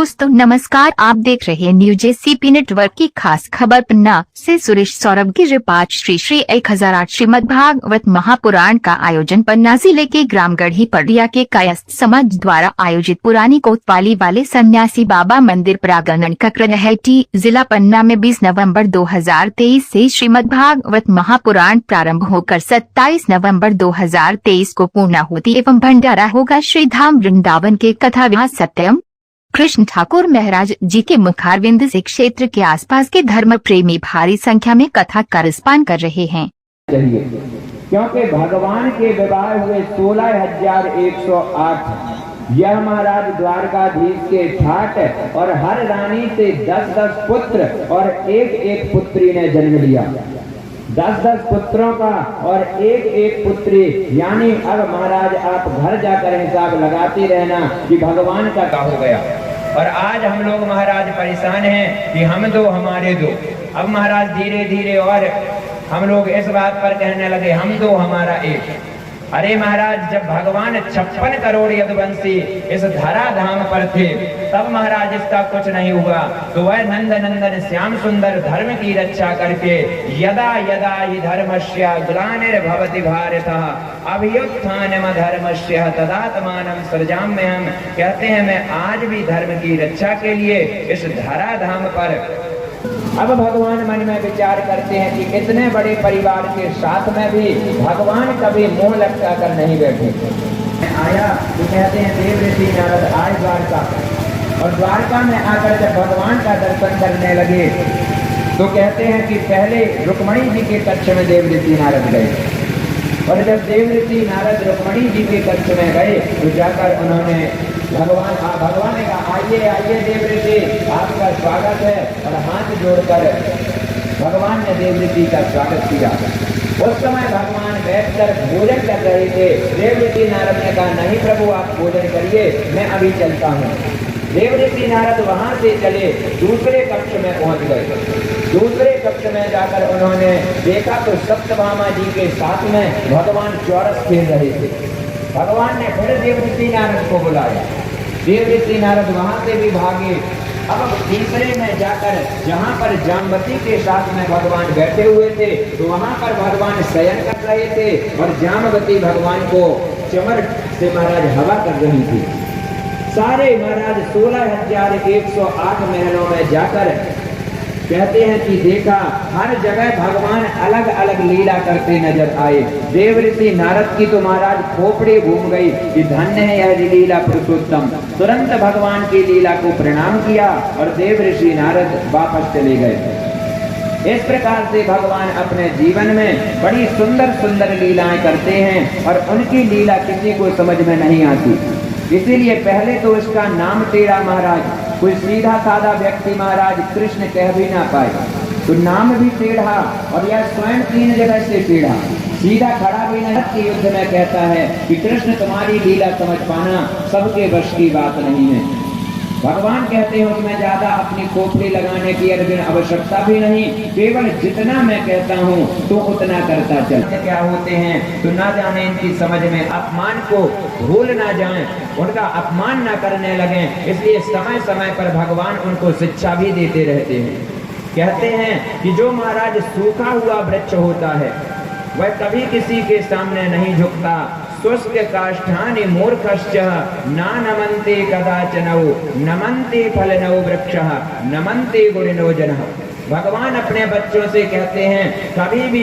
दोस्तों नमस्कार, आप देख रहे हैं न्यूज एसीपी नेटवर्क की खास खबर। पन्ना से सुरेश सौरभ की रिपाठ श्री 1008 श्रीमद् भागवत महापुराण का आयोजन पन्ना जिले के ग्राम गढ़ी पड़िया के कायस्थ समाज द्वारा आयोजित पुरानी कोतवाली वाले सन्यासी बाबा मंदिर प्रांगण ककरहटी जिला पन्ना में 20 नवंबर 2023 से श्रीमद् भागवत महापुराण प्रारंभ होकर 27 नवंबर 2023 को पूर्णाहुति एवं भंडारा होगा। श्री धाम वृंदावन के कथाव्यास सत्यम कृष्ण ठाकुर महाराज जी के मुखारविंद से क्षेत्र के आसपास के धर्म प्रेमी भारी संख्या में कथा का रिस्पान कर रहे हैं। क्योंकि भगवान के विवाह हुए 16,108 यह महाराज द्वारकाधीश के ठाट और हर रानी से 10-10 पुत्र और एक पुत्री ने जन्म लिया। 10-10 पुत्रों का और एक पुत्री, यानी अब महाराज आप घर जाकर हिसाब लगाते रहना कि भगवान का क्या हो गया। और आज हम लोग महाराज परेशान हैं कि हम दो हमारे दो। अब महाराज धीरे धीरे और हम लोग इस बात पर कहने लगे हम दो हमारा एक। अरे महाराज, जब भगवान 56 करोड़ यदुवंशी इस धरा धाम पर थे तब महाराज इसका कुछ नहीं हुआ। तो वह नंद नंदन श्याम सुंदर धर्म की रक्षा करके यदा यदा हि धर्मस्य ग्लानिर्भवति भारतः अभ्युत्थानम धर्मस्य तदात्मानं सृजाम्यहम्। कहते हैं मैं आज भी धर्म की रक्षा के लिए इस धरा धाम पर। अब भगवान मन में विचार करते हैं कि इतने बड़े परिवार के साथ में भी भगवान कभी मुंह लटका कर नहीं बैठे। आया तो कहते हैं देव ऋषि नारद आए द्वारका, और द्वारका में आकर जब भगवान का दर्शन करने लगे तो कहते हैं कि पहले रुक्मणी जी के कक्ष में देव ऋषि नारद गए। और जब देव ऋषि नारद रुक्मणी जी के कक्ष में गए तो जाकर उन्होंने भगवान ने कहा आइए आइए देव ऋषि, आपका स्वागत है। और हाथ जोड़कर भगवान ने देव ऋषि का स्वागत किया। उस समय भगवान बैठकर भोजन कर रहे थे। देव ऋषि नारद ने कहा नहीं प्रभु, आप भोजन करिए, मैं अभी चलता हूँ। देव ऋषि नारद वहां से चले दूसरे कक्ष में पहुंच गए। दूसरे कक्ष में जाकर उन्होंने देखा तो सत्यभामा जी के साथ में भगवान चौरस खेल रहे थे। भगवान ने फिर देव ऋषि नारद को बुलाया। देव ऋषि नारद वहां से भी भागे। अब तीसरे में जाकर जहां पर जामवती के साथ में भगवान बैठे हुए थे तो वहां पर भगवान शयन कर रहे थे और जामवती भगवान को चमर से महाराज हवा कर रही थी। सारे महाराज 16,108 महलों में जाकर कहते हैं कि देखा हर जगह भगवान अलग अलग लीला करते नजर आए। देव ऋषि नारद की तो महाराज खोपड़ी घूम गई कि धन्य है यह लीला पुरुषोत्तम। तुरंत भगवान की लीला को प्रणाम किया और देव ऋषि नारद वापस चले गए। इस प्रकार से भगवान अपने जीवन में बड़ी सुंदर सुंदर लीलाएं करते हैं और उनकी लीला किसी को समझ में नहीं आती। इसीलिए पहले तो इसका नाम टेढ़ा महाराज, कोई सीधा साधा व्यक्ति महाराज कृष्ण कह भी ना पाए, तो नाम भी टेढ़ा और यह स्वयं 3 जगह से टेढ़ा, सीधा खड़ा भी नहीं। के युद्ध में कहता है कि कृष्ण तुम्हारी लीला समझ पाना सबके वश की बात नहीं है। भगवान कहते हैं उसमें ज्यादा अपनी खोपड़ी लगाने की अर्जुन आवश्यकता भी नहीं, केवल जितना मैं कहता हूँ तो उतना करता चल। क्या होते हैं तो ना जाने इनकी समझ में, अपमान को भूल ना जाएं, उनका अपमान ना करने लगे। इसलिए समय समय पर भगवान उनको शिक्षा भी देते रहते हैं। कहते हैं कि जो महाराज सूखा हुआ वृक्ष होता है वह कभी किसी के सामने नहीं झुकता। शुष्क काष्ठानि मूर्खश्च ना नमन्ते कदाचनौ नमन्ते फलनौ वृक्षः नमन्ते गुणिनो जनः। भगवान अपने बच्चों से कहते हैं कभी भी